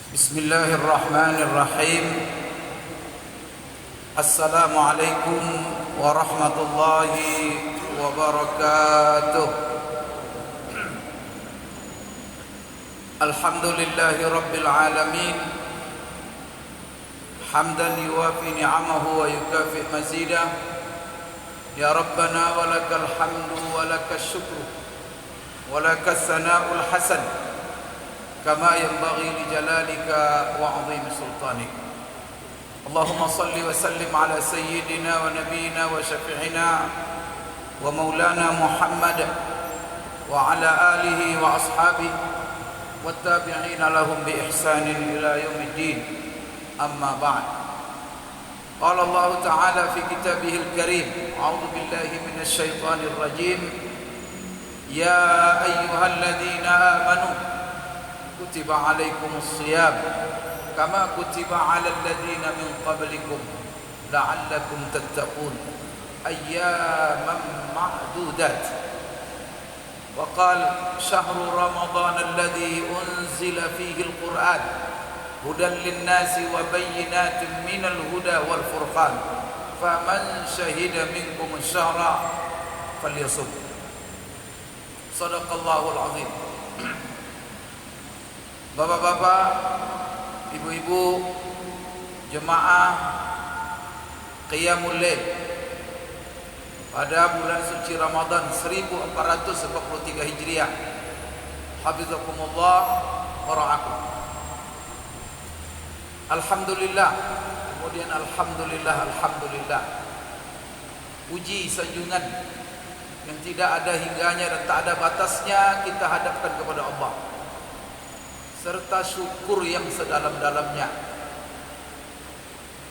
بسم الله الرحمن الرحيم. السلام عليكم ورحمة الله وبركاته. الحمد لله رب العالمين حمدا يوافي نعمه ويكافئ مزيده. يا ربنا ولك الحمد ولك الشكر ولك الثناء الحسن كما ينبغي لجلالك وعظيم سلطانك. اللهم صل وسلم على سيدنا ونبينا وشفيعنا ومولانا محمد وعلى آله وأصحابه والتابعين لهم بإحسان إلى يوم الدين. أما بعد، قال الله تعالى في كتابه الكريم: أعوذ بالله من الشيطان الرجيم. يا أيها الذين آمنوا كتب عليكم الصيام كما كتب على الذين من قبلكم لعلكم تتقون أياما معدودات. وقال: شهر رمضان الذي أنزل فيه القرآن هدى للناس وبينات من الهدى والفرقان فمن شهد منكم الشهر فليصم. صدق الله العظيم. Bapak-bapak, ibu-ibu, jemaah Qiyamul Lail pada bulan suci Ramadan 1443 Hijriah. Hafizakumullah wa ra'akum. Alhamdulillah, kemudian alhamdulillah, alhamdulillah. Puji sanjungan yang tidak ada hingganya dan tak ada batasnya kita hadapkan kepada Allah, serta syukur yang sedalam-dalamnya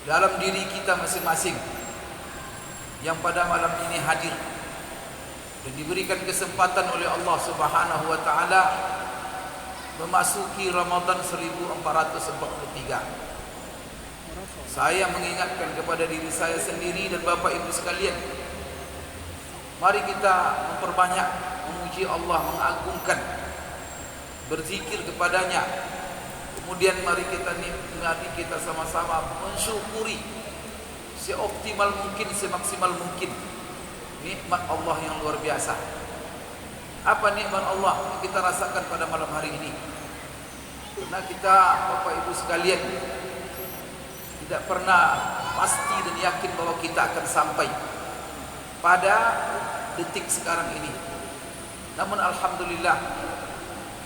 dalam diri kita masing-masing yang pada malam ini hadir dan diberikan kesempatan oleh Allah Subhanahu wa taala memasuki Ramadan 1443. Saya mengingatkan kepada diri saya sendiri dan Bapak Ibu sekalian, mari kita memperbanyak memuji Allah, mengagungkan, berzikir kepadanya. Kemudian mari kita sama-sama mensyukuri seoptimal mungkin, semaksimal mungkin nikmat Allah yang luar biasa. Apa nikmat Allah yang kita rasakan pada malam hari ini? Karena kita, Bapak Ibu sekalian, tidak pernah pasti dan yakin bahwa kita akan sampai pada detik sekarang ini. Namun alhamdulillah,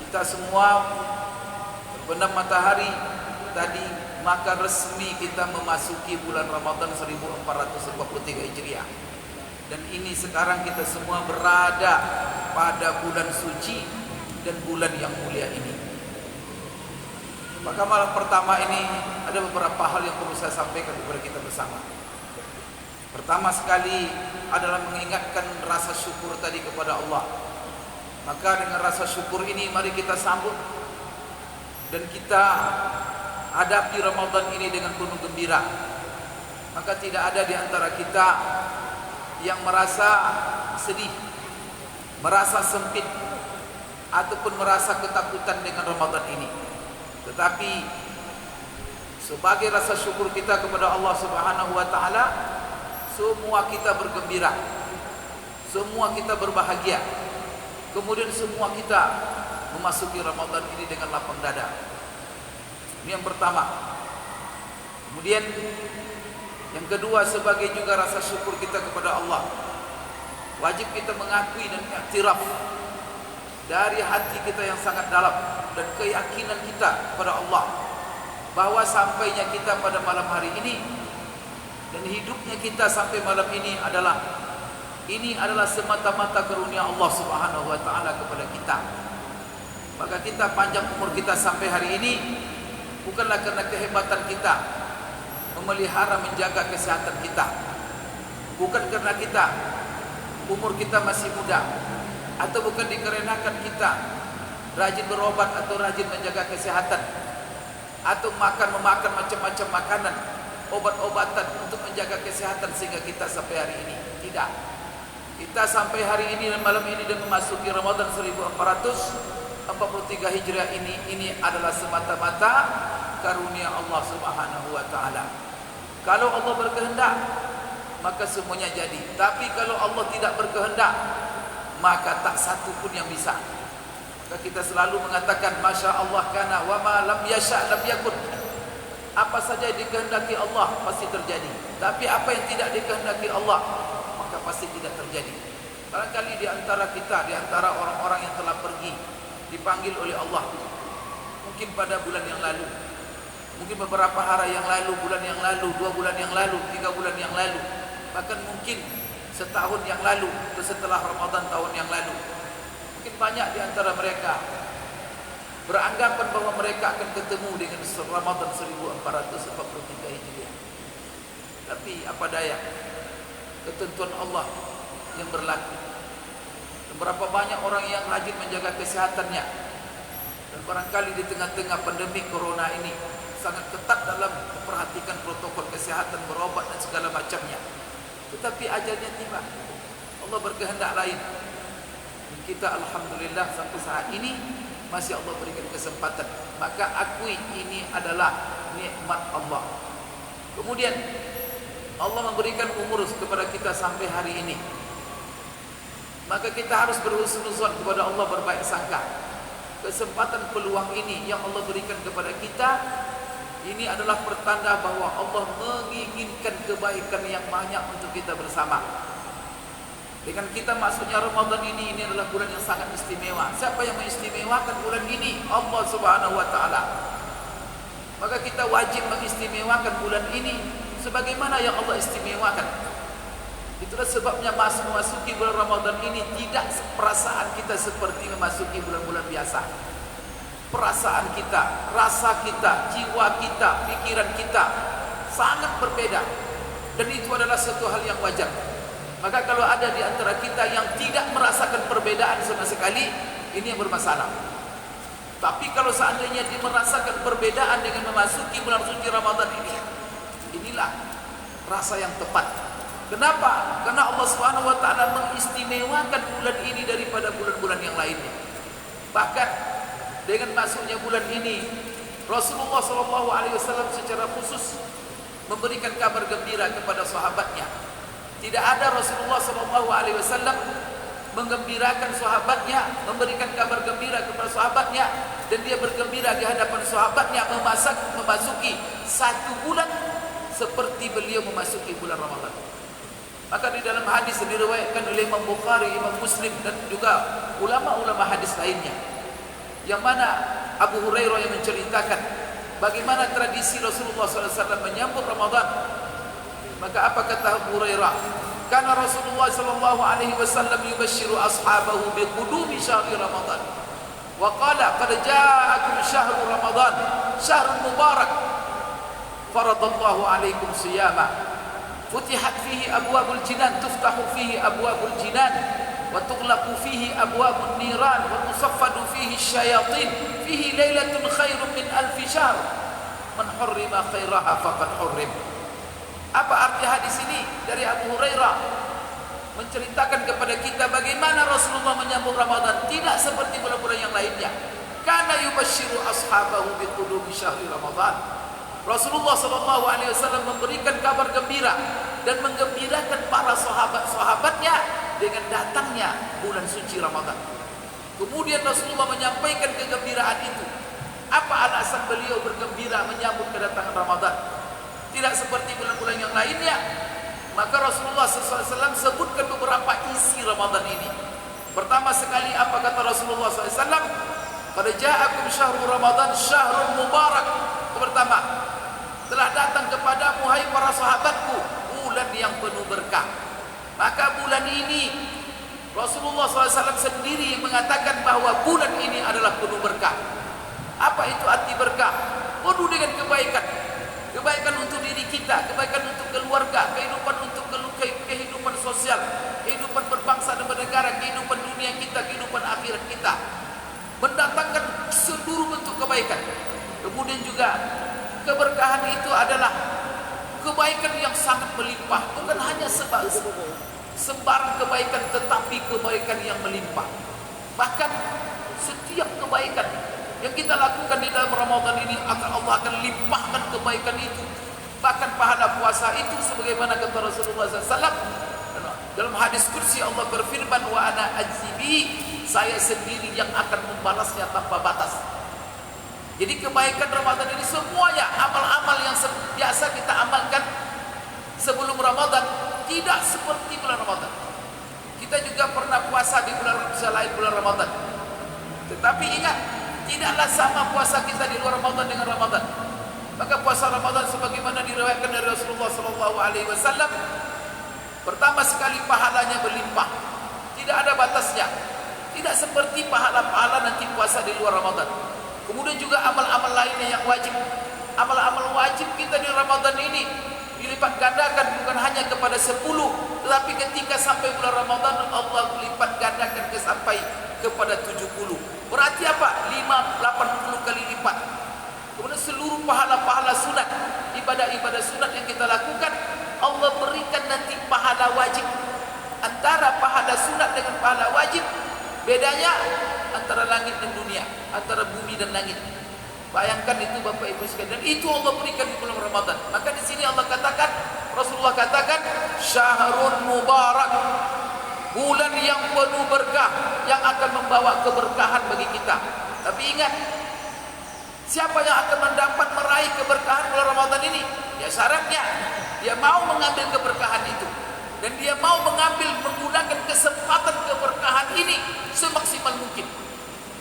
kita semua terbenam matahari tadi, maka resmi kita memasuki bulan Ramadan 1443 Hijriah. Dan ini sekarang kita semua berada pada bulan suci dan bulan yang mulia ini. Maka malam pertama ini ada beberapa hal yang perlu saya sampaikan kepada kita bersama. Pertama sekali adalah mengingatkan rasa syukur tadi kepada Allah. Maka dengan rasa syukur ini mari kita sambut dan kita hadapi Ramadan ini dengan penuh gembira. Maka tidak ada di antara kita yang merasa sedih, merasa sempit, ataupun merasa ketakutan dengan Ramadan ini. Tetapi sebagai rasa syukur kita kepada Allah Subhanahu wa taala, semua kita bergembira, semua kita berbahagia. Kemudian semua kita memasuki Ramadan ini dengan lapang dada. Ini yang pertama. Kemudian yang kedua, sebagai juga rasa syukur kita kepada Allah, wajib kita mengakui dan iktiraf dari hati kita yang sangat dalam dan keyakinan kita kepada Allah bahwa sampainya kita pada malam hari ini dan hidupnya kita sampai malam ini adalah semata-mata karunia Allah Subhanahu wa taala kepada kita. Maka kita panjang umur kita sampai hari ini bukanlah karena kehebatan kita memelihara menjaga kesehatan kita, bukan karena kita umur kita masih muda, atau bukan dikarenakan kita rajin berobat atau rajin menjaga kesehatan, atau memakan macam-macam makanan, obat-obatan untuk menjaga kesehatan sehingga kita sampai hari ini. Tidak. Kita sampai hari ini dan malam ini dan memasuki Ramadan 1443 Hijriah ini adalah semata-mata karunia Allah Subhanahu wa taala. Kalau Allah berkehendak, maka semuanya jadi. Tapi kalau Allah tidak berkehendak, maka tak satu pun yang bisa. Maka kita selalu mengatakan masya Allah kana wa ma lam yasha lam yakun. Apa saja yang dikehendaki Allah pasti terjadi. Tapi apa yang tidak dikehendaki Allah, maka pasti tidak terjadi. Barangkali di antara kita, di antara orang-orang yang telah pergi, dipanggil oleh Allah, mungkin pada bulan yang lalu, mungkin beberapa hari yang lalu, bulan yang lalu, 2 bulan yang lalu, 3 bulan yang lalu, bahkan mungkin setahun yang lalu atau setelah Ramadan tahun yang lalu. Mungkin banyak di antara mereka beranggapan bahwa mereka akan ketemu dengan Ramadan 1443 Hijriah. Tapi apa daya, ketentuan Allah yang berlaku. Dan berapa banyak orang yang rajin menjaga kesehatannya. Dan barangkali di tengah-tengah pandemi corona ini sangat ketat dalam memperhatikan protokol kesehatan, berobat dan segala macamnya. Tetapi ajalnya tiba. Allah berkehendak lain. Dan kita alhamdulillah sampai saat ini masih Allah berikan kesempatan. Maka akui ini adalah nikmat Allah. Kemudian Allah memberikan umur kepada kita sampai hari ini. Maka kita harus berhusnuzon kepada Allah, berbaik sangka. Kesempatan peluang ini yang Allah berikan kepada kita, ini adalah pertanda bahwa Allah menginginkan kebaikan yang banyak untuk kita bersama. Dengan kita masuknya Ramadan ini adalah bulan yang sangat istimewa. Siapa yang mengistimewakan bulan ini? Allah Subhanahu wa taala. Maka kita wajib mengistimewakan bulan ini sebagaimana yang Allah istimewakan. Itulah sebabnya memasuki bulan Ramadan ini tidak perasaan kita seperti memasuki bulan-bulan biasa. Perasaan kita, rasa kita, jiwa kita, pikiran kita sangat berbeda. Dan itu adalah satu hal yang wajar. Maka kalau ada di antara kita yang tidak merasakan perbedaan sama sekali, ini yang bermasalah. Tapi kalau seandainya dia merasakan perbedaan dengan memasuki bulan suci Ramadan ini, inilah rasa yang tepat. Kenapa? Karena Allah Subhanahu wa taala mengistimewakan bulan ini daripada bulan-bulan yang lainnya. Bahkan dengan masuknya bulan ini, Rasulullah SAW secara khusus memberikan kabar gembira kepada sahabatnya. Tidak ada Rasulullah SAW menggembirakan sahabatnya, memberikan kabar gembira kepada sahabatnya, dan dia bergembira di hadapan sahabatnya memasuki 1 bulan seperti beliau memasuki bulan Ramadan. Maka di dalam hadis yang diriwayatkan oleh Imam Bukhari, Imam Muslim dan juga ulama-ulama hadis lainnya, yang mana Abu Hurairah yang menceritakan bagaimana tradisi Rasulullah SAW menyambut Ramadan. Maka apa kata Abu Hurairah? Karena Rasulullah SAW yubashiru ashabahu biqudumi syahri Ramadan. Wa qala qad ja'akum syahru Ramadan, syahrun mubarak. Faradallahu alaikum siyamah. Futihat fihi abwabul jinan, tuftahu fihi abwabul jinan, wa tughlaqu fihi abwabun niran, wa tusaffadu fihi syayatin, fihi lailatun khairun min alfi syahr. Man hurrima khairaha faqad hurrim. Apa arti hadis ini? Dari Abu Hurairah menceritakan kepada kita bagaimana Rasulullah menyambut Ramadan tidak seperti bulan-bulan yang lainnya. Kana yubashiru ashabahu biqudumi syahri Ramadan. Rasulullah SAW memberikan kabar gembira dan menggembirakan para sahabat-sahabatnya dengan datangnya bulan suci Ramadan. Kemudian Rasulullah menyampaikan kegembiraan itu. Apa alasan beliau bergembira menyambut kedatangan Ramadan? Tidak seperti bulan-bulan yang lainnya. Maka Rasulullah SAW sebutkan beberapa isi Ramadan ini. Pertama sekali apa kata Rasulullah SAW? Qad ja'akum syahrul Ramadan syahrun mubarak. Itu pertama, telah datang kepadamu hai para sahabatku bulan yang penuh berkah. Maka bulan ini Rasulullah SAW sendiri mengatakan bahwa bulan ini adalah penuh berkah. Apa itu arti berkah? Penuh dengan kebaikan. Kebaikan untuk diri kita, kebaikan untuk keluarga, kehidupan sosial, kehidupan berbangsa dan bernegara, kehidupan dunia kita, kehidupan akhirat kita. Mendatangkan seluruh bentuk kebaikan. Kemudian juga keberkahan itu adalah kebaikan yang sangat melimpah, bukan hanya sembarang kebaikan, tetapi kebaikan yang melimpah. Bahkan setiap kebaikan yang kita lakukan di dalam Ramadan ini, Allah akan limpahkan kebaikan itu. Bahkan pahala puasa itu sebagaimana kata Rasulullah SAW dalam hadis kursi, Allah berfirman, wa ana ajzibi, saya sendiri yang akan membalasnya tanpa batas. Jadi kebaikan Ramadan ini semuanya amal-amal yang biasa kita amalkan sebelum Ramadan tidak seperti bulan Ramadan. Kita juga pernah puasa di bulan selain bulan Ramadan, tetapi ingat, tidaklah sama puasa kita di luar Ramadan dengan Ramadan. Maka puasa Ramadan sebagaimana diriwayatkan dari Rasulullah SAW, pertama sekali pahalanya berlimpah, tidak ada batasnya, tidak seperti pahala-pahala nanti puasa di luar Ramadan. Kemudian juga amal-amal lainnya yang wajib. Amal-amal wajib kita di Ramadan ini dilipat gandakan, bukan hanya kepada 10, tetapi ketika sampai bulan Ramadan Allah lipat gandakan sampai kepada 70. Berarti apa? 80 kali lipat. Kemudian seluruh pahala-pahala sunat, ibadah-ibadah sunat yang kita lakukan, Allah berikan nanti pahala wajib. Antara pahala sunat dengan pahala wajib, bedanya antara langit dan dunia, antara bumi dan langit. Bayangkan itu Bapak Ibu sekalian, dan itu Allah berikan di bulan Ramadan. Maka di sini Allah katakan, Rasulullah katakan, syahrun mubarak, bulan yang penuh berkah, yang akan membawa keberkahan bagi kita. Tapi ingat, siapa yang akan mendapat meraih keberkahan bulan Ramadan ini? Ya syaratnya dia mau mengambil keberkahan itu, dan dia mau menggunakan kesempatan keberkahan ini semaksimal mungkin.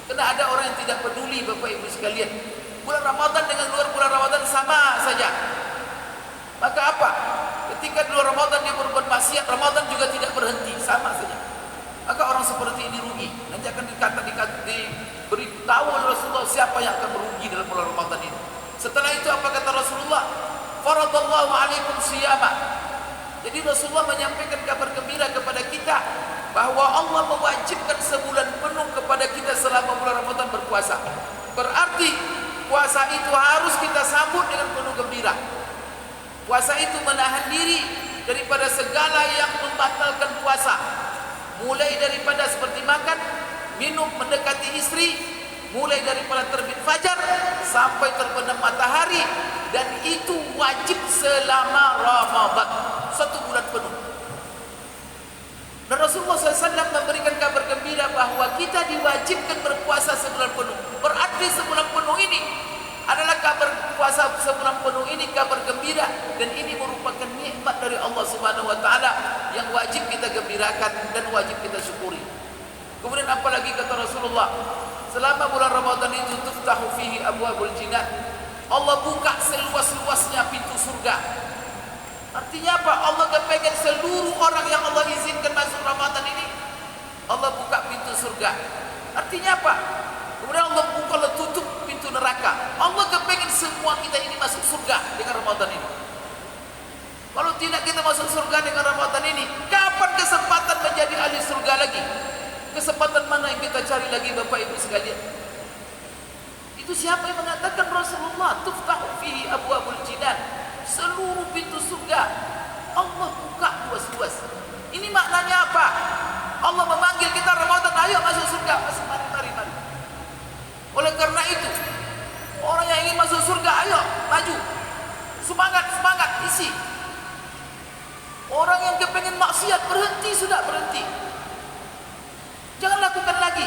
Karena ada orang yang tidak peduli Bapak Ibu sekalian, bulan Ramadan dengan luar bulan Ramadan sama saja. Maka apa? Ketika di luar Ramadan dia berbuat maksiat, Ramadan juga tidak berhenti, sama saja. Maka orang seperti ini rugi. Nanti akan diberitahu oleh Rasulullah siapa yang akan merugi dalam bulan Ramadan ini. Setelah itu apa kata Rasulullah? Faradallahu alaikum siyama. Jadi Rasulullah menyampaikan kabar gembira kepada kita bahwa Allah mewajibkan sebulan penuh kepada kita selama bulan Ramadan berpuasa. Berarti puasa itu harus kita sambut dengan penuh gembira. Puasa itu menahan diri daripada segala yang membatalkan puasa, mulai daripada seperti makan, minum, mendekati istri, mulai daripada terbit fajar sampai terbenam matahari, dan itu wajib selama Ramadan, 1 bulan penuh. Dan Rasulullah SAW memberikan kabar gembira bahwa kita diwajibkan berpuasa sebulan penuh. Berarti sebulan penuh ini adalah kabar puasa sebulan penuh ini kabar gembira, dan ini merupakan nikmat dari Allah Subhanahu wa taala yang wajib kita gembirakan dan wajib kita syukuri. Kemudian apalagi kata Rasulullah, selama bulan Ramadan itu tuftahu fihi abwabul jinnah, Allah buka seluas-luasnya pintu surga. Artinya apa? Allah kepengen seluruh orang yang Allah izinkan masuk Ramadan ini, Allah buka pintu surga. Artinya apa? Kemudian Allah buka dan tutup pintu neraka. Allah kepengen semua kita ini masuk surga dengan Ramadan ini. Kalau tidak kita masuk surga dengan Ramadan ini, kapan kesempatan menjadi ahli surga lagi? Kesempatan mana yang kita cari lagi Bapak Ibu sekalian? Itu siapa yang mengatakan? Rasulullah. Tuftahu fihi abwabul jinan. Seluruh pintu surga Allah buka luas-luas. Ini maknanya apa? Allah memanggil kita Ramadan, ayo masuk surga, mari. Oleh karena itu, orang yang ingin masuk surga, ayo maju, semangat, isi. Orang yang kepengen maksiat, berhenti, sudah berhenti, jangan lakukan lagi,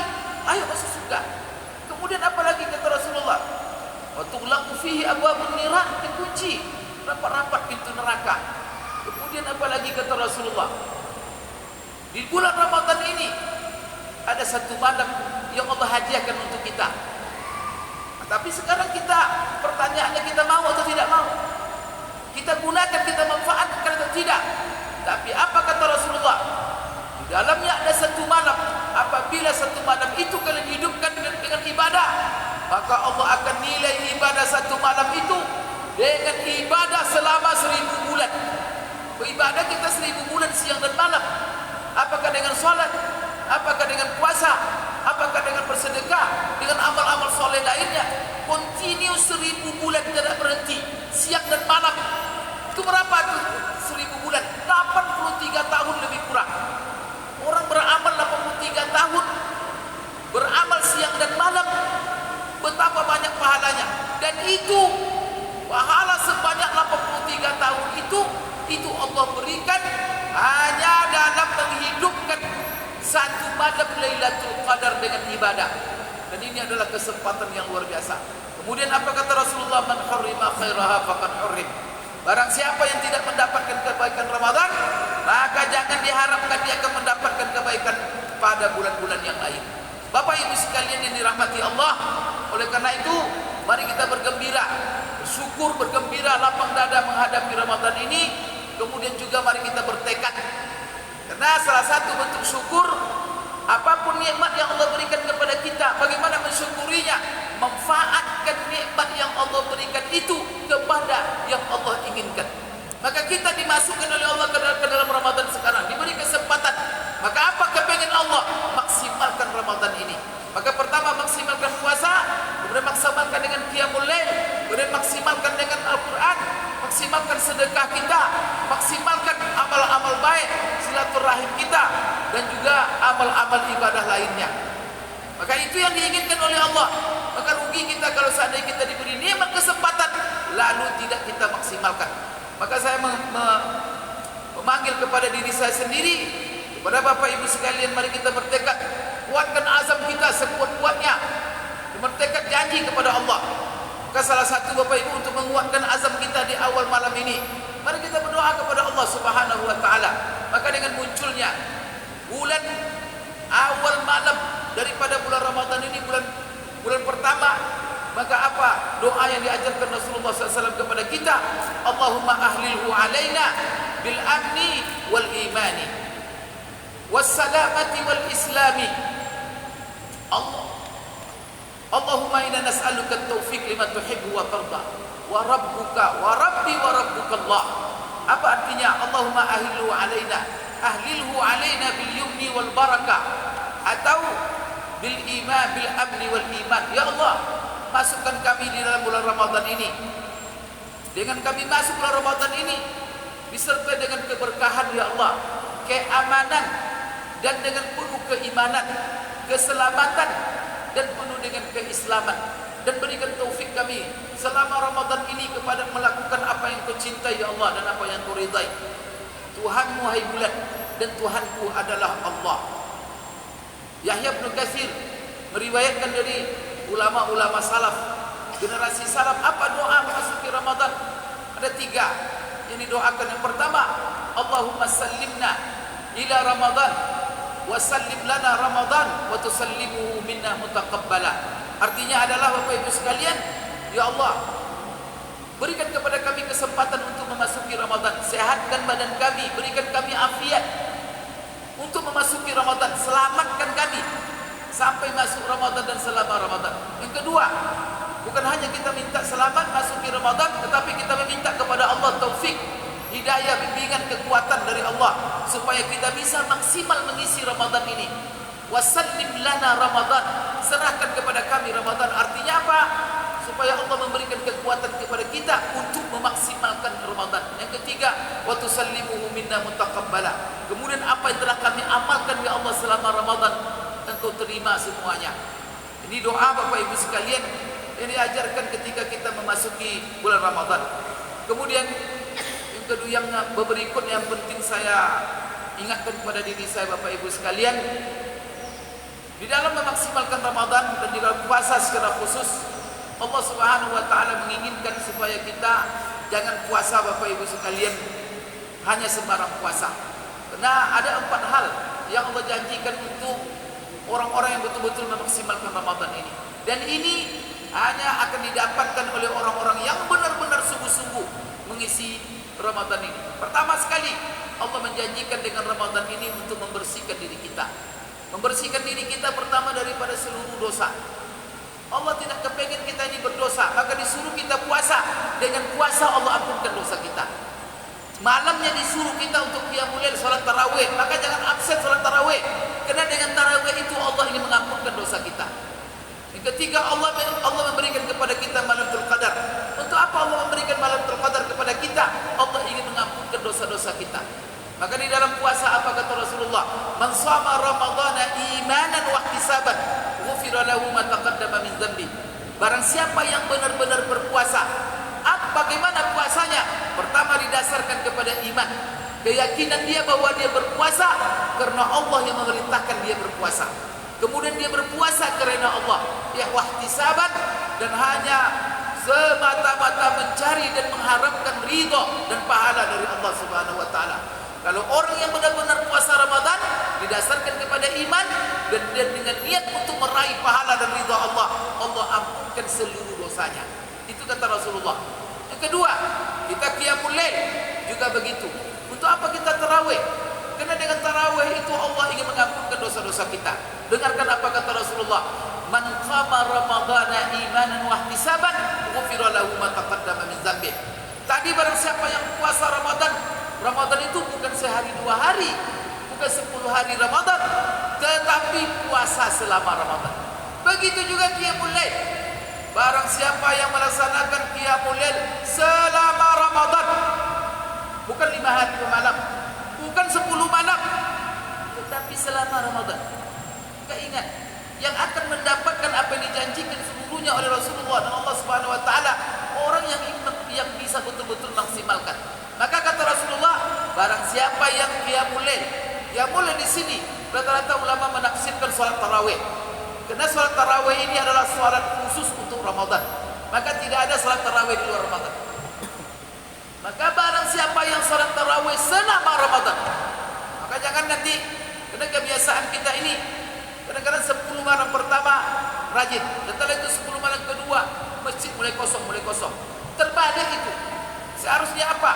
ayo masuk surga. Kemudian apa lagi kata Rasulullah? Wa tughlaqu fihi abwabun niran, dikunci rapat-rapat pintu neraka. Kemudian apa lagi kata Rasulullah? Di bulan Ramadan ini ada satu malam yang Allah hadiahkan untuk kita. Tapi sekarang kita, pertanyaannya, kita mau atau tidak mau? Kita gunakan, kita manfaatkan atau tidak? Tapi apa kata Rasulullah? Di dalamnya ada satu malam, apabila satu malam itu kalian hidupkan dengan ibadah, maka Allah akan nilai ibadah satu malam itu dengan ibadah selama 1000 bulan. Beribadah kita 1000 bulan siang dan malam. Apakah dengan salat? Apakah dengan puasa? Apakah dengan bersedekah? Dengan amal-amal soleh lainnya? Continue 1000 bulan tidak berhenti, siang dan malam. Itu berapa itu 1000 bulan? 83 tahun lebih kurang. Orang beramal 83 tahun, beramal siang dan malam. Betapa malam Lailatul Qadar dengan ibadah. Dan ini adalah kesempatan yang luar biasa. Kemudian apa kata Rasulullah? Man hurrima khairaha faqad hurrim. Barang siapa yang tidak mendapatkan kebaikan Ramadan, maka jangan diharapkan dia akan mendapatkan kebaikan pada bulan-bulan yang lain. Bapak Ibu sekalian yang dirahmati Allah, oleh karena itu mari kita bergembira, bersyukur, bergembira, lapang dada menghadapi Ramadan ini. Kemudian juga mari kita bertekad, karena salah satu bentuk syukur, apapun nikmat yang Allah berikan kepada kita, bagaimana mensyukurinya, manfaatkan nikmat yang Allah berikan itu kepada yang Allah inginkan. Maka kita dimasukkan oleh Allah ke dalam Ramadan sekarang, diberi kesempatan. Maka apa kepengen Allah? Maksimalkan Ramadan ini. Maka pertama maksimalkan puasa, kemudian maksimalkan dengan qiyamul lail, kemudian maksimalkan dengan Al-Quran, maksimalkan sedekah kita, maksimalkan amal-amal baik, silaturahim kita, dan juga amal-amal ibadah lainnya. Maka itu yang diinginkan oleh Allah. Maka rugi kita kalau seandainya kita diberi nikmat kesempatan lalu tidak kita maksimalkan. Maka saya memanggil kepada diri saya sendiri, kepada Bapak Ibu sekalian, mari kita bertekad, kuatkan azam kita sekuat-kuatnya, bertekad janji kepada Allah. Maka salah satu Bapak Ibu untuk menguatkan azam kita di awal malam ini, mari kita berdoa kepada Allah Subhanahu wa taala. Maka dengan munculnya bulan awal malam daripada bulan Ramadan ini, bulan pertama, maka apa doa yang diajarkan Rasulullah SAW kepada kita? Allahumma ahlilhu alaina bil amni wal imani was salamati wal islami. Allahumma inna nas'aluka at-taufiq lima tuhibbu wa tarda wa rabbuka wa rabbi wa rabbuka Allah. Apa artinya Allahumma ahlilhu alaina bil yumni wal barakah, atau bil iman, bil amni wal iman. Ya Allah, masukkan kami di dalam bulan Ramadan ini. Dengan kami masuk bulan Ramadan ini disertai dengan keberkahan ya Allah, keamanan, dan dengan penuh keimanan, keselamatan, dan penuh dengan keislaman. Dan berikan taufik kami selama Ramadan ini kepada melakukan apa yang kau cintai ya Allah, dan apa yang kau ridai. Tuhanmu hai bulan, dan Tuhanku adalah Allah. Yahya bin Katsir meriwayatkan dari ulama-ulama salaf, generasi salaf, apa doa memasuki Ramadan? Ada 3 yang didoakan. Yang pertama, Allahumma sallimna ila Ramadan wa sallim lana Ramadan wa tusallimuhu minna mutaqabbala. Artinya adalah Bapak Ibu sekalian, ya Allah, berikan kepada kami kesempatan untuk memasuki Ramadan, sehatkan badan kami, berikan kami afiat untuk memasuki Ramadan, selamatkan kami sampai masuk Ramadan dan selama Ramadan. Yang kedua, bukan hanya kita minta selamat masuki Ramadan, tetapi kita meminta kepada Allah taufik, hidayah, bimbingan, kekuatan dari Allah supaya kita bisa maksimal mengisi Ramadan ini. Wasallim lana Ramadan, serahkan kepada kami Ramadan. Artinya apa? Supaya Allah memberikan kekuatan kepada kita untuk memaksimalkan Ramadan. Yang ketiga, wa tusallimuhu minna mutaqabbala. Kemudian apa yang telah kami amalkan ya Allah selama Ramadan, Engkau terima semuanya. Ini doa Bapak Ibu sekalian yang diajarkan ketika kita memasuki bulan Ramadan. Kemudian yang kedua, yang berikut yang penting saya ingatkan kepada diri saya Bapak Ibu sekalian, di dalam memaksimalkan Ramadan dan di dalam puasa secara khusus, Allah Subhanahu wa taala menginginkan supaya kita jangan puasa Bapak Ibu sekalian hanya sembarang puasa. Karena ada 4 hal yang Allah janjikan untuk orang-orang yang betul-betul memaksimalkan Ramadan ini. Dan ini hanya akan didapatkan oleh orang-orang yang benar-benar sungguh-sungguh mengisi Ramadan ini. Pertama sekali, Allah menjanjikan dengan Ramadan ini untuk membersihkan diri kita. Membersihkan diri kita pertama daripada seluruh dosa. Allah tidak kepengen kita ini berdosa, maka disuruh kita puasa. Dengan puasa Allah ampunkan dosa kita. Malamnya disuruh kita untuk qiyamul lail, salat tarawih, maka jangan absen salat tarawih. Karena dengan tarawih itu Allah ingin mengampunkan dosa kita. Yang ketiga, Allah memberikan kepada kita Lailatul Qadar. Untuk apa Allah memberikan Lailatul Qadar kepada kita? Allah ingin mengampunkan dosa-dosa kita. Maka di dalam puasa apa kata Rasulullah? Man shama ramadhana imanan wa ihtisaban, ghufira lahu ma taqaddama min dzambi. Barang siapa yang benar-benar berpuasa, bagaimana puasanya? Pertama didasarkan kepada iman. Keyakinan dia bahwa dia berpuasa karena Allah yang memerintahkan dia berpuasa. Kemudian dia berpuasa karena Allah, ya wahtisaban, dan hanya semata-mata mencari dan mengharapkan ridha dan pahala dari Allah Subhanahu wa taala. Kalau orang yang benar-benar puasa Ramadan didasarkan kepada iman dan dengan niat untuk meraih pahala dan ridha Allah, Allah ampunkan seluruh dosanya. Itu kata Rasulullah. Yang kedua, kita qiyamul lail juga begitu. Untuk apa kita tarawih? Karena dengan tarawih itu Allah ingin mengampunkan dosa-dosa kita. Dengarkan apa kata Rasulullah, man qama ramadhana imanan wa ihtisaban ghufira lahu ma taqaddama min dzambi. Tadi barang siapa yang puasa Ramadan, Ramadan itu bukan sehari dua hari, bukan 10 hari Ramadan, tetapi puasa selama Ramadan. Begitu juga qiyamul lail. Barang siapa yang melaksanakan qiyamul lail selama Ramadan, bukan 5 hari malam, bukan 10 malam, tetapi selama Ramadan. Maka ingat, yang akan mendapatkan apa yang dijanjikan seluruhnya oleh Rasulullah dan Allah Subhanahu wa taala, orang yang bisa betul-betul maksimalkan. Maka kata Rasulullah, barang siapa yang qiyamul lail, qiyamul lail di sini rata-rata ulama menafsirkan salat tarawih. Karena salat tarawih ini adalah salat khusus untuk Ramadan. Maka tidak ada salat tarawih di luar Ramadan. Maka barang siapa yang salat tarawih selama Ramadan, maka jangan nanti, karena kebiasaan kita ini kadang-kadang 10 malam pertama rajin, setelah itu 10 malam kedua masjid mulai kosong. Terbalik itu. Seharusnya apa?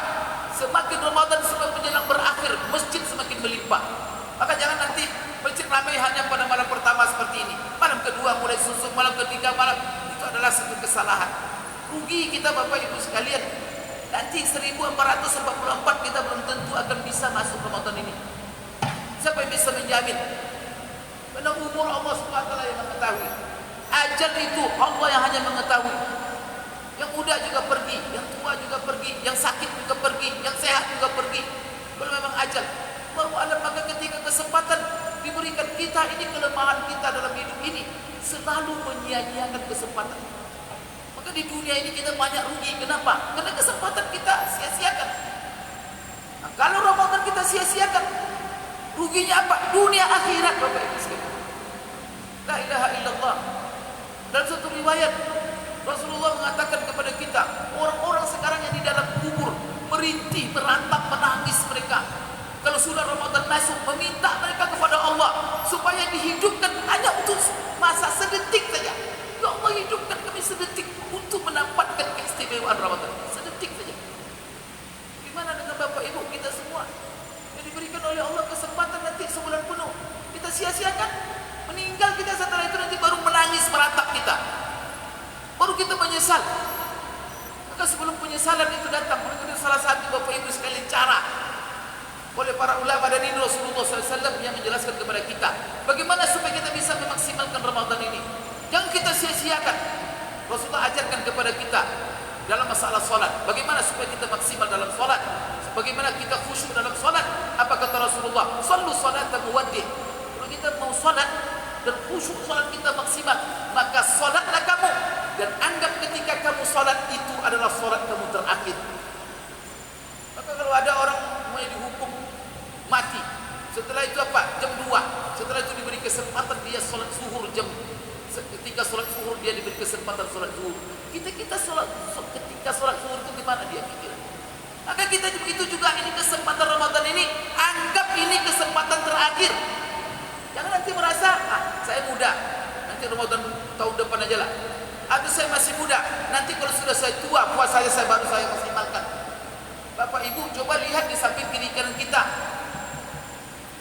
Semakin Ramadan semakin menjelang berakhir, masjid semakin melimpah. Maka jangan nanti masjid ramai hanya pada malam pertama seperti ini. Malam kedua mulai susuk, malam ketiga malam, itu adalah satu kesalahan. Rugi kita Bapak Ibu sekalian. Nanti 1444 kita belum tentu akan bisa masuk Ramadan ini. Siapa yang bisa menjamin? Karena umur Allah SWT yang mengetahui. Ajal itu Allah yang hanya mengetahui. Yang muda juga pergi, yang tua juga pergi, yang sakit juga pergi, yang sehat juga pergi. Kalau memang ajal, baru alam, maka ketika kesempatan diberikan kita, ini kelemahan kita dalam hidup ini, selalu menyia-nyiakan kesempatan. Maka di dunia ini kita banyak rugi. Kenapa? Karena kesempatan kita sia-siakan. Nah, kalau Ramadan kita sia-siakan, ruginya apa? Dunia akhirat Bapak Ibu sekalian. La ilaha illallah. Dalam satu riwayat Rasulullah mengatakan kepada kita, orang-orang sekarang yang di dalam kubur merintih, merantap, menangis mereka. Kalau sudah Ramadan masuk, meminta mereka kepada Allah supaya dihidupkan hanya untuk masa sedetik saja. Ya Allah, hidupkan kami sedetik untuk mendapatkan keistimewaan Ramadan. Sedetik saja. Gimana dengan Bapak Ibu kita semua yang diberikan oleh Allah kesempatan nanti sebulan penuh, kita sia-siakan? Meninggal kita, setelah itu nanti baru menangis meratap kita, baru kita menyesal. Maka sebelum penyesalan itu datang, menurut salah satu Bapak Ibu sekalian cara oleh para ulama dan ini Rasulullah SAW yang menjelaskan kepada kita bagaimana supaya kita bisa memaksimalkan Ramadan ini. Jangan kita sia-siakan. Rasulullah ajarkan kepada kita dalam masalah solat, bagaimana supaya kita maksimal dalam solat, bagaimana kita khusyuk dalam solat. Apa kata Rasulullah? Sallu salatan muwaddih. Kalau kita mau solat dan khusyuk solat kita maksimal, maka solatlah kamu dan anggap ketika kamu solat itu adalah solat kamu terakhir. Maka kalau ada orang mau dihukum mati, setelah itu apa? Jam 2, setelah itu diberi kesempatan dia solat zuhur ketika solat zuhur dia diberi kesempatan solat zuhur. Kita solat ketika solat zuhur itu gimana dia pikir? Maka kita begitu juga, ini kesempatan Ramadan ini, anggap ini kesempatan terakhir. Jangan nanti merasa, saya muda, nanti Ramadan tahun depan aja lah. Atau saya masih muda, nanti kalau sudah saya tua, puasanya saya baru saya maksimalkan. Bapak Ibu coba lihat di samping kiri kanan kita.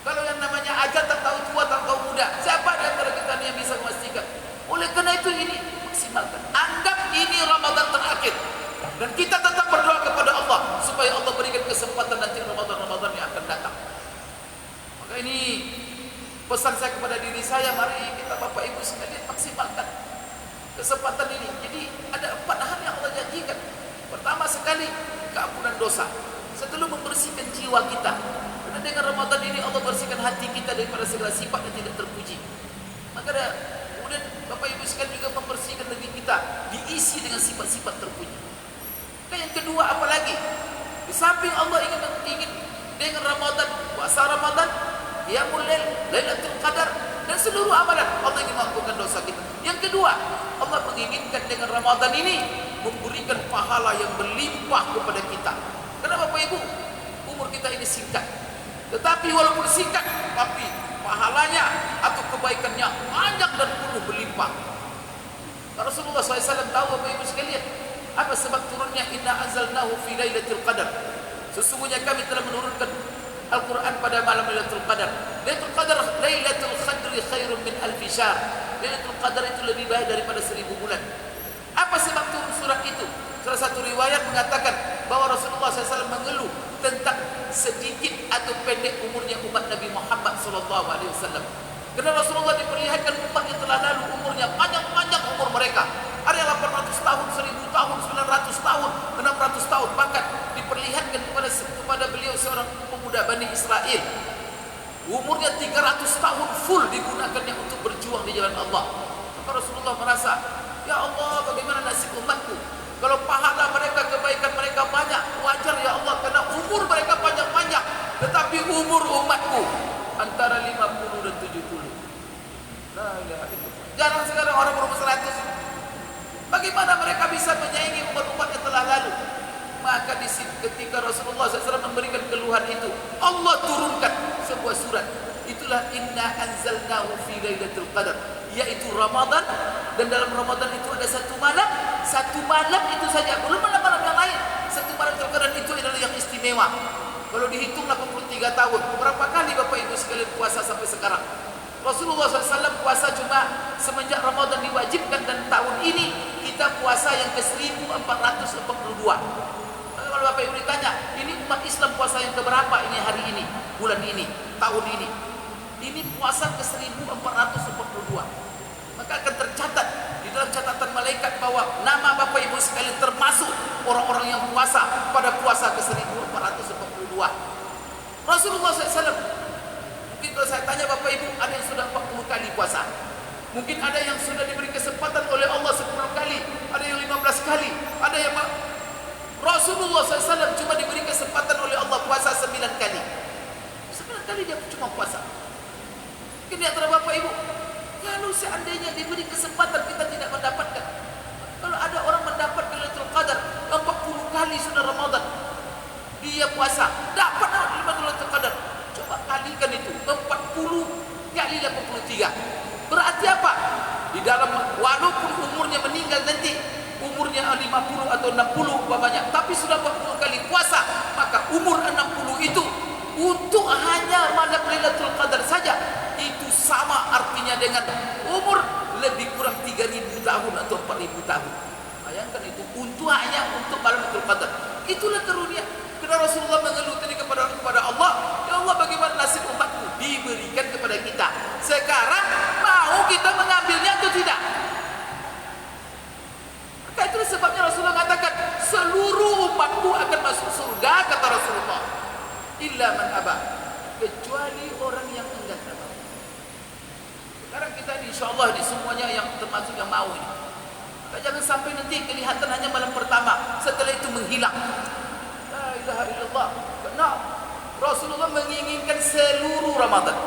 Kalau yang namanya ajal tak tahu tua, tak tahu muda, siapa di antara kita yang bisa memastikan? Oleh karena itu ini maksimalkan. Anggap ini Ramadan terakhir. Dan kita tetap berdoa kepada Allah supaya Allah berikan kesempatan nanti Ramadan yang akan datang. Maka ini pesan saya kepada diri saya, mari kita Bapak Ibu sekalian maksimalkan kesempatan ini. Jadi ada 4 hal yang Allah janjikan. Pertama sekali, keampunan dosa. Setelah membersihkan jiwa kita. Karena dengan Ramadan ini Allah bersihkan hati kita daripada segala sifat yang tidak terpuji. Maka kemudian Bapak Ibu sekalian juga membersihkan diri kita, diisi dengan sifat-sifat terpuji. Dan yang kedua apalagi? Di samping Allah ingin dengan Ramadan, puasa Ramadan, qiyamul lail, Lailatul Qadar, dan seluruh amalan. Allah ingin mengampunkan dosa kita. Yang kedua, Allah menginginkan dengan Ramadan ini memberikan pahala yang berlimpah kepada kita. Kenapa Bapak Ibu? Umur kita ini singkat. Tetapi walaupun singkat, tapi pahalanya atau kebaikannya banyak dan penuh berlimpah. Rasulullah SAW tahu Bapak Ibu sekalian, apa sebab turunnya inna anzalnahu fi lailatul qadar. Sesungguhnya kami telah menurunkan Al-Quran pada malam Lailatul Qadar. Lailatul Qadar, Lailatul Qadri khairun min alfi syahr. Lailatul Qadar itu lebih baik daripada 1000 bulan. Apa sebab turun surat itu? Salah satu riwayat mengatakan bahwa Rasulullah SAW mengeluh tentang sedikit atau pendek umurnya umat Nabi Muhammad SAW. Karena Rasulullah diperlihatkan umat yang telah lalu umurnya panjang-panjang umur mereka. Ada yang 800 tahun, 1000 tahun, 900 tahun, 600 tahun. Bahkan diperlihatkan kepada beliau seorang pemuda Bani Israel, umurnya 300 tahun full digunakannya untuk berjuang di jalan Allah. Maka Rasulullah merasa, ya Allah, bagaimana nasib umatku? Kalau pahala mereka, kebaikan mereka banyak, wajar ya Allah, karena umur mereka panjang-panjang. Tetapi umur umatku antara 50 dan 70. La ilaha illallah. Jarang sekarang orang berumur 100. Bagaimana mereka bisa menyaingi umat-umat yang telah lalu? Maka di situ ketika Rasulullah SAW memberikan keluhan itu, Allah turunkan sebuah surat. Itulah inna anzalnahu fi lailatul qadar, yaitu Ramadan. Dan dalam Ramadan itu ada satu malam itu saja, belum malam-malam yang lain. Satu malam terkadang itu adalah yang istimewa. Kalau dihitung 83 tahun, berapa kali Bapak Ibu sekalian puasa sampai sekarang? Rasulullah SAW puasa cuma semenjak Ramadan diwajibkan, dan tahun ini kita puasa yang ke 1442. Kalau Bapak Ibu ditanya, ini umat Islam puasa yang keberapa ini hari ini, bulan ini, tahun ini? Ini puasa ke 1442. Maka akan tercatat di dalam catatan malaikat bahwa nama Bapak Ibu sekalian termasuk orang-orang yang puasa pada puasa ke 1442. Rasulullah SAW, mungkin kalau saya tanya Bapak Ibu, ada yang sudah 40 kali puasa. Mungkin ada yang sudah diberi kesempatan oleh Allah 10 kali, ada yang 15 kali, ada yang Rasulullah SAW cuma diberi kesempatan oleh Allah puasa 9 kali. 9 kali dia cuma puasa. Mungkin di antara Bapak Ibu, kalau seandainya diberi kesempatan kita tidak mendapatkan. Kalau ada orang mendapat Lailatul Qadar 40 kali sudah Ramadan, dia puasa, dapat Lailatul Qadar. Coba kalikan itu 40 kali 83. Berarti apa? Di dalam, walaupun umurnya meninggal nanti, umurnya 50 atau 60 umpamanya, tapi sudah 40 kali puasa, maka umur 60 itu untuk hanya malam Lailatul Qadar saja itu sama artinya dengan umur lebih kurang 3000 tahun atau 4000 tahun. Bayangkan itu untuk hanya untuk malam Lailatul Qadar. Itulah karunia. Karena Rasulullah mengeluh tadi kepada Allah, ya Allah, bagaimana nasib umatku? Diberikan kepada kita. Sekarang mau kita mengambilnya atau tidak? Maka itulah sebabnya Rasulullah mengatakan seluruh umatku akan masuk surga, kata Rasulullah, illa man aba, kecuali orang yang enggan tak mau. Sekarang kita ini insyaallah ini semuanya yang termasuk yang mau ini. Maka jangan sampai nanti kelihatan hanya malam pertama, setelah itu menghilang. La ilaha illallah. Karena Rasulullah menginginkan seluruh Ramadan.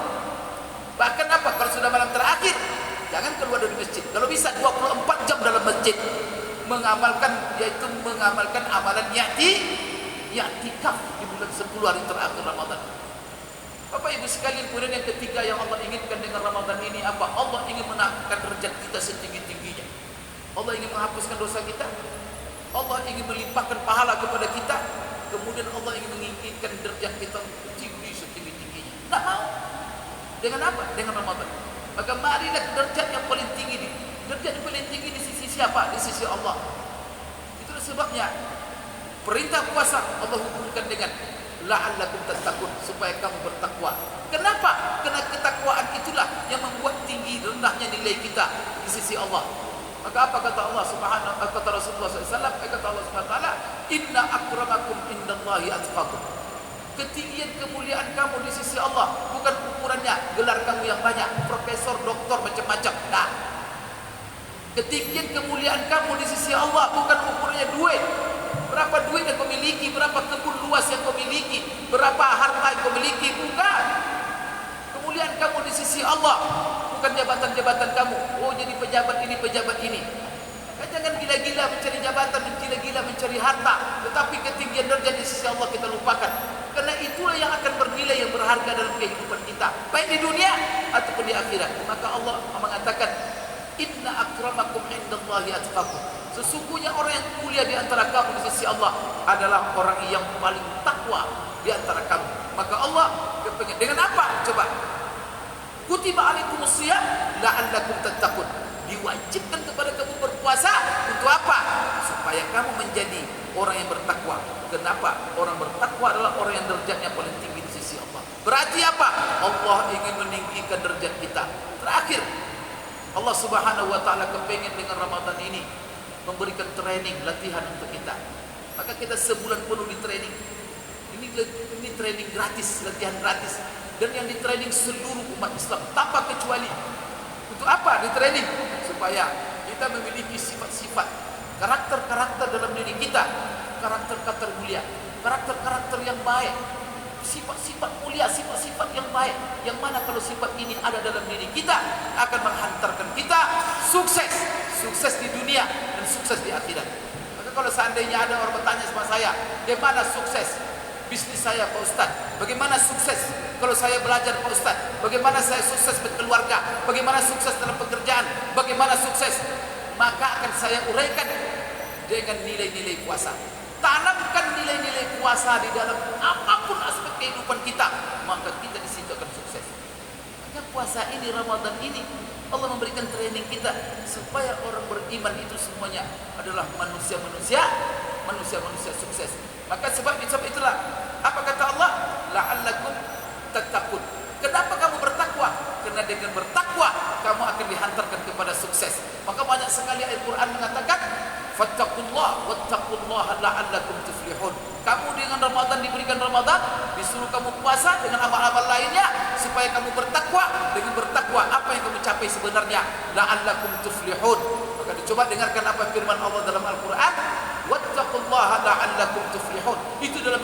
Bahkan apa? Kalau sudah malam terakhir, jangan keluar dari masjid. Kalau bisa 24 jam dalam masjid mengamalkan, yaitu mengamalkan amalan i'tikaf di bulan 10 hari terakhir Ramadan. Bapak Ibu sekalian, kemudian yang ketiga yang Allah inginkan dengan Ramadan ini apa? Allah ingin menaikkan derajat kita setinggi-tingginya. Allah ingin menghapuskan dosa kita. Allah ingin melimpahkan pahala kepada kita. Kemudian Allah ingin menginginkan derajat kita tinggi setinggi-tingginya. Tak mau. Dengan apa? Dengan Ramadan. Maka marilah derajat yang paling tinggi ini. Derajat yang paling tinggi di sisi siapa? Di sisi Allah. Itulah sebabnya perintah puasa Allah hubungkan dengan la'allakum tattaqun, supaya kamu bertakwa. Kenapa? Karena ketakwaan itulah yang membuat tinggi rendahnya nilai kita di sisi Allah. Maka apa kata Allah Subhanahu, kata Rasulullah SAW, kata Allah Subhanahu wa taala, inna akramakum indallahi atqakum. Ketinggian kemuliaan kamu di sisi Allah bukan ukurannya gelar kamu yang banyak, profesor, doktor, macam-macam. Nah, ketinggian kemuliaan kamu di sisi Allah bukan ukurannya duit, berapa duit yang kau miliki, berapa kebun luas yang kau miliki, berapa harta yang kau miliki. Bukan. Kemuliaan kamu di sisi Allah, bukan jabatan-jabatan kamu. Oh, jadi pejabat ini, pejabat ini. Jangan gila-gila mencari jabatan, gila-gila mencari harta, tetapi ketinggian derajat di sisi Allah kita lupakan. Karena itulah yang akan bernilai, yang berharga dalam kehidupan kita, baik di dunia ataupun di akhirat. Maka Allah mengatakan, inna akramakum indallahi atqakum. Sesungguhnya orang yang mulia di antara kamu di sisi Allah adalah orang yang paling takwa di antara kamu. Maka Allah kepengen dengan apa? Coba. Kutiba alaikumus shiyam la'allakum tattaqun. Diwajibkan kepada kamu berpuasa untuk apa? Supaya kamu menjadi orang yang bertakwa. Kenapa? Orang bertakwa adalah orang yang derajatnya paling tinggi di sisi Allah. Berarti apa? Allah ingin meninggikan derajat kita. Terakhir, Allah Subhanahu wa taala kepengen dengan Ramadan ini memberikan training, latihan untuk kita. Maka kita sebulan penuh di training. Ini training gratis, latihan gratis. Dan yang di training seluruh umat Islam tanpa kecuali. Untuk apa di training? Supaya kita memiliki sifat-sifat, karakter-karakter dalam diri kita, karakter-karakter mulia, karakter-karakter yang baik, sifat-sifat mulia, sifat-sifat yang baik, yang mana kalau sifat ini ada dalam diri kita akan menghantarkan kita sukses di dunia dan sukses di akhirat. Maka kalau seandainya ada orang bertanya sama saya, bagaimana sukses bisnis saya Pak Ustaz? Bagaimana sukses kalau saya belajar Pak Ustaz? Bagaimana saya sukses berkeluarga? Bagaimana sukses dalam pekerjaan? Bagaimana sukses? Maka akan saya uraikan dengan nilai-nilai puasa. Tanamkan nilai-nilai puasa di dalam apapun aspek kehidupan kita, maka kita di situ akan sukses. Maka puasa ini, Ramadan ini, Allah memberikan training kita supaya orang beriman itu semuanya adalah manusia-manusia sukses. Maka sebab itulah apa kata Allah? La'allakum tattaqun. Kenapa kamu bertakwa? Karena dengan bertakwa kamu akan dihantarkan kepada sukses. Maka banyak sekali ayat Quran mengatakan fattaqullah wattaqullaha la'allakum tuflihun. Kamu dengan Ramadan diberikan Ramadan, disuruh kamu puasa dengan amal-amal lainnya supaya kamu bertakwa. Dengan bertakwa apa yang kamu capai sebenarnya? La'allakum tuflihun. Maka dicoba dengarkan apa firman Allah dalam Al-Qur'an, wattaqullaha la'allakum tuflihun. Itu dalam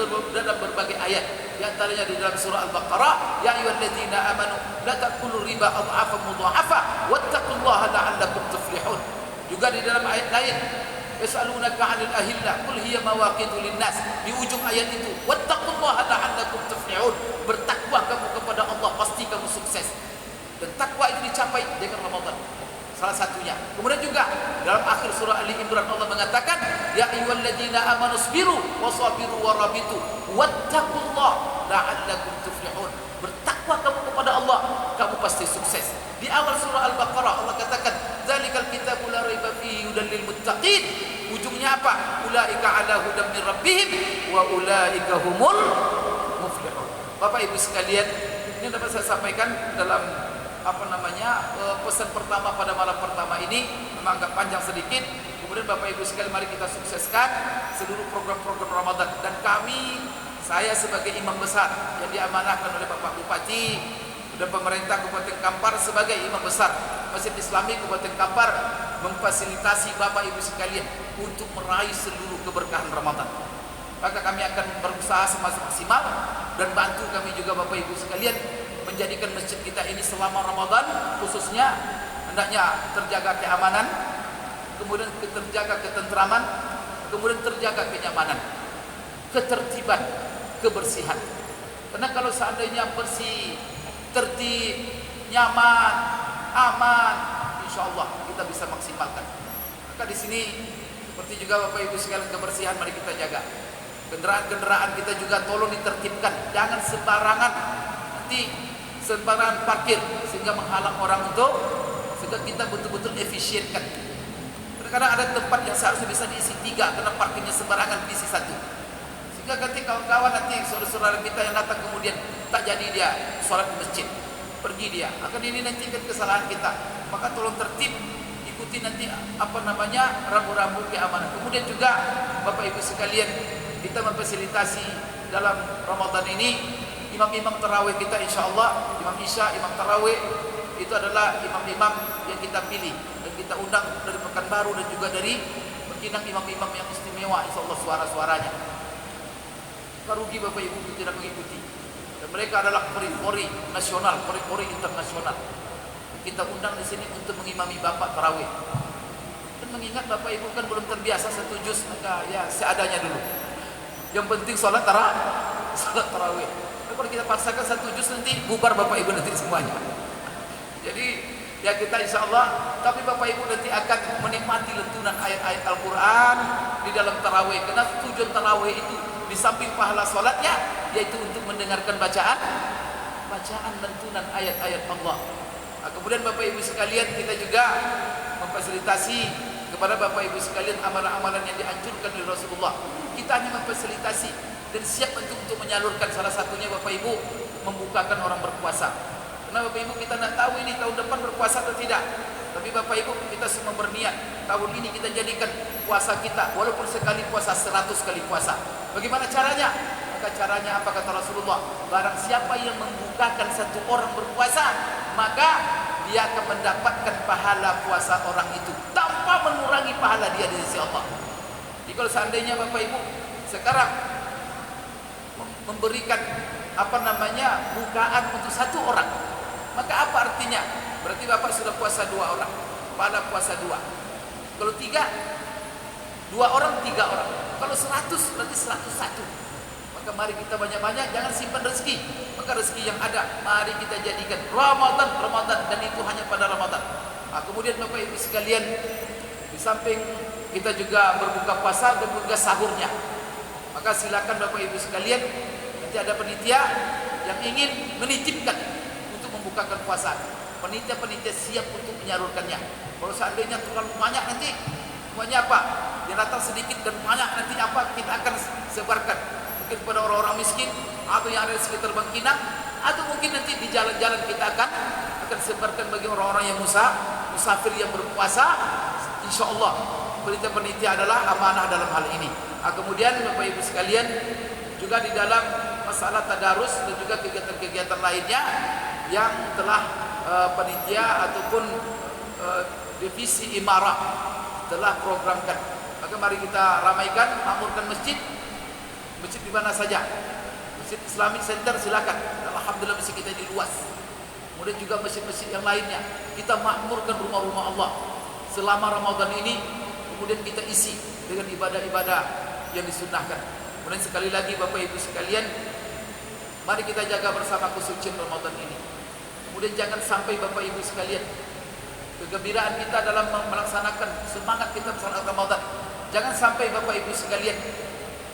berbagai ayat. Di antaranya di dalam surah Al-Baqarah, ya ayyuhalladzina amanu la ta'kulu riba adhafan mudhafafa wattaqullaha la'allakum tuflihun. Juga di dalam ayat lain, yas'alunaka 'anil ahilla qul hiya mawaqitu linnas. Di ujung ayat itu, wattaqullaha la'allakum tuflihun. Bertakwa kamu kepada Allah, pasti kamu sukses. Dan takwa itu dicapai dengan Ramadan. Salah satunya. Kemudian juga dalam akhir surah Ali Imran Allah mengatakan, ya ayyuhalladzina amanu sabiru wasabiru warabitu wattaqullaha la'allakum tuflihun. Bertakwa kamu kepada Allah, kamu pasti sukses. Di awal surah Al-Baqarah Allah katakan, zalikal kitabu la raiba fihi hudal lil muttaqin. Ujungnya apa? Ulaika ala hudam min rabbihim wa ulaika humul muflihun. Bapak Ibu sekalian, ini dapat saya sampaikan dalam pesan pertama pada malam pertama ini, memang agak panjang sedikit. Kemudian Bapak Ibu sekalian, mari kita sukseskan seluruh program-program Ramadan. Dan saya sebagai imam besar yang diamanahkan oleh Bapak Bupati dan pemerintah Kabupaten Kampar sebagai imam besar Masjid Islami Kabupaten Kampar, memfasilitasi Bapak Ibu sekalian untuk meraih seluruh keberkahan Ramadan. Maka kami akan berusaha semaksimal dan bantu kami juga Bapak Ibu sekalian menjadikan masjid kita ini selama Ramadan khususnya hendaknya terjaga keamanan, kemudian terjaga ketentraman, kemudian terjaga kenyamanan, ketertiban, kebersihan. Karena kalau seandainya bersih, tertib, nyaman, aman, insya Allah kita bisa maksimalkan. Maka di sini seperti juga Bapak Ibu sekalian, kebersihan mari kita jaga. Kendaraan-kendaraan kita juga tolong ditertibkan, jangan sembarangan parkir sehingga menghalang orang sehingga kita betul-betul efisienkan. Kadang-kadang ada tempat yang seharusnya bisa diisi 3 karena parkirnya sembarangan diisi 1. Sehingga nanti kawan-kawan, nanti saudara-saudara kita yang datang kemudian tak jadi dia sholat di masjid, pergi dia, akan ini nanti kan kesalahan kita. Maka tolong tertib, ikuti nanti rambu-rambu keamanan. Kemudian juga Bapak Ibu sekalian, kita memfasilitasi dalam Ramadan ini imam-imam tarawih kita, insya Allah imam isya, imam tarawih itu adalah imam-imam yang kita pilih dan kita undang dari Pekanbaru dan juga dari berkinang imam-imam yang istimewa, insyaallah suara-suaranya. Rugi Bapak Ibu itu tidak mengikuti. Dan mereka adalah pori-pori nasional, pori-pori internasional. Kita undang di sini untuk mengimami Bapak tarawih. Dan mengingat Bapak Ibu kan belum terbiasa satu juz, maka ya seadanya dulu. Yang penting salat tarawih. Kalau kita paksakan satu juz nanti bubar Bapak Ibu nanti semuanya. Jadi ya kita insya Allah, tapi Bapak Ibu nanti akan menikmati lentunan ayat-ayat Al-Quran di dalam tarawih. Karena tujuan tarawih itu di samping pahala sholatnya, yaitu untuk mendengarkan bacaan lantunan ayat-ayat Allah. Nah, kemudian Bapak Ibu sekalian, kita juga memfasilitasi kepada Bapak Ibu sekalian amalan-amalan yang dianjurkan oleh Rasulullah. Kita hanya memfasilitasi dan siap untuk menyalurkan. Salah satunya Bapak Ibu membukakan orang berpuasa. Karena Bapak Ibu kita tidak tahu ini tahun depan berpuasa atau tidak. Tapi Bapak Ibu kita semua berniat tahun ini kita jadikan puasa kita walaupun sekali puasa 100 kali puasa. Bagaimana caranya? Maka caranya apa kata Rasulullah? Barang siapa yang membukakan satu orang berpuasa, maka dia akan mendapatkan pahala puasa orang itu tanpa mengurangi pahala dia di sisi Allah. Jadi kalau seandainya Bapak Ibu sekarang memberikan bukaan untuk satu orang, maka apa artinya? Berarti Bapak sudah puasa 2 orang, pahala puasa 2. Kalau 3, 2 orang 3 orang. Kalau 100 berarti 101. Maka mari kita banyak-banyak, jangan simpan rezeki. Maka rezeki yang ada mari kita jadikan Ramadan, dan itu hanya pada Ramadan. Nah, kemudian Bapak Ibu sekalian, di samping kita juga berbuka puasa dan juga sahurnya, maka silakan Bapak Ibu sekalian, nanti ada panitia yang ingin menitipkan untuk membukakan puasa. Panitia siap untuk menyalurkannya. Kalau seandainya terlalu banyak nanti semuanya apa? Dia datang sedikit dan banyak, nanti apa? Kita akan sebarkan mungkin kepada orang-orang miskin atau yang ada di sekitar Bangkinang, atau mungkin nanti di jalan-jalan kita akan sebarkan bagi orang-orang yang musafir yang berpuasa. Insya Allah panitia adalah amanah dalam hal ini. Nah, kemudian Bapak Ibu sekalian, juga di dalam masalah tadarus dan juga kegiatan-kegiatan lainnya yang telah panitia ataupun divisi Imarah telah programkan, maka mari kita ramaikan, makmurkan masjid di mana saja. Masjid Islamic Center silakan, alhamdulillah masjid kita ini luas. Kemudian juga masjid-masjid yang lainnya kita makmurkan rumah-rumah Allah selama Ramadan ini. Kemudian kita isi dengan ibadah-ibadah yang disunnahkan. Kemudian sekali lagi Bapak Ibu sekalian, mari kita jaga bersama kesucian Ramadan ini. Kemudian jangan sampai Bapak Ibu sekalian, kegembiraan kita dalam melaksanakan semangat kita bersama Ramadan, jangan sampai Bapak Ibu sekalian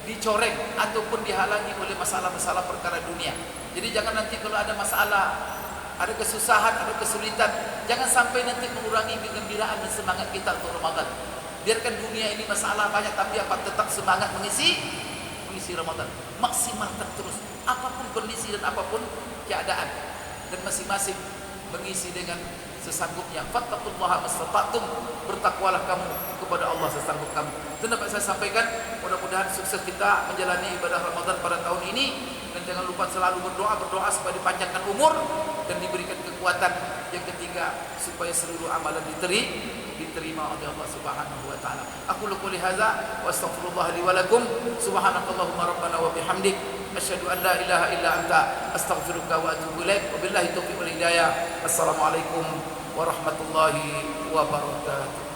dicoreng ataupun dihalangi oleh masalah-masalah perkara dunia. Jadi jangan nanti kalau ada masalah, ada kesusahan, ada kesulitan, jangan sampai nanti mengurangi kegembiraan dan semangat kita untuk Ramadan. Biarkan dunia ini masalah banyak, tapi apa? Tetap semangat mengisi Ramadan. Maksimalkan terus apapun kondisi dan apapun keadaan, dan masing-masing mengisi dengan sesanggupnya. Fattaqullaha mastata'tum, bertakwalah kamu kepada Allah sesanggup kamu. Itu dapat saya sampaikan. Mudah-mudahan sukses kita menjalani ibadah Ramadan pada tahun ini, dan jangan lupa selalu berdoa supaya dipanjangkan umur dan diberikan kekuatan. Yang ketiga, supaya seluruh amalan diterima oleh Allah Subhanahu wa taala. Aku qouli hadza wa astaghfirullah li wa lakum. Subhanakallahumma rabbana wa bihamdik, asyhadu an la ilaha illa anta, astaghfiruka wa atubu ilaik. Wabillahi taufiq wal hidayah. Assalamualaikum warahmatullahi wabarakatuh.